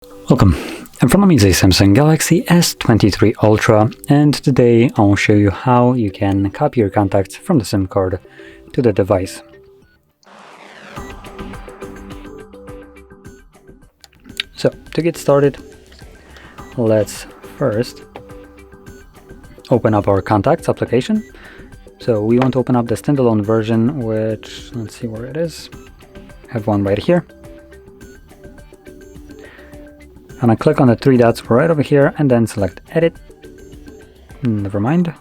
Welcome. In front of me is a Samsung Galaxy S23 Ultra, and today I'll show you how you can copy your contacts from the SIM card to the device. So to get started, let's first open up our contacts application. So we want to open up the standalone version, which, let's see where it is. I have one right here. And I click on the three dots right over here and then select edit. Never mind.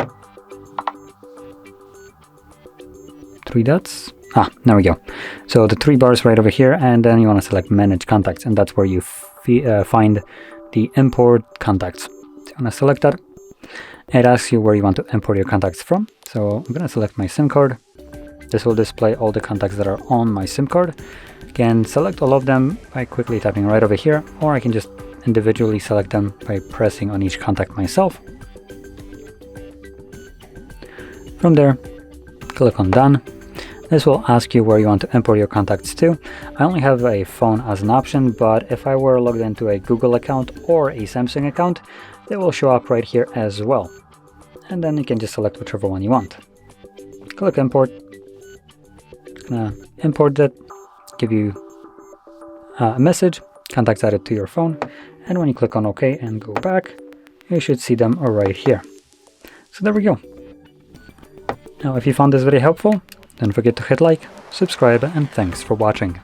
Three dots. There we go. So the three bars right over here, and then you want to select manage contacts, and that's where you find the import contacts. So I'm going to select that. It asks you where you want to import your contacts from. So I'm going to select my SIM card. This will display all the contacts that are on my SIM card. I can select all of them by quickly tapping right over here, or I can just individually select them by pressing on each contact myself. From there, click on done. This will ask you where you want to import your contacts to. I only have a phone as an option, but if I were logged into a Google account or a Samsung account, they will show up right here as well. And then you can just select whichever one you want. Click import. It's gonna import that, give you a message, contacts added to your phone, and when you click on OK and go back, you should see them right here. So there we go. Now if you found this video helpful, don't forget to hit like, subscribe, and thanks for watching.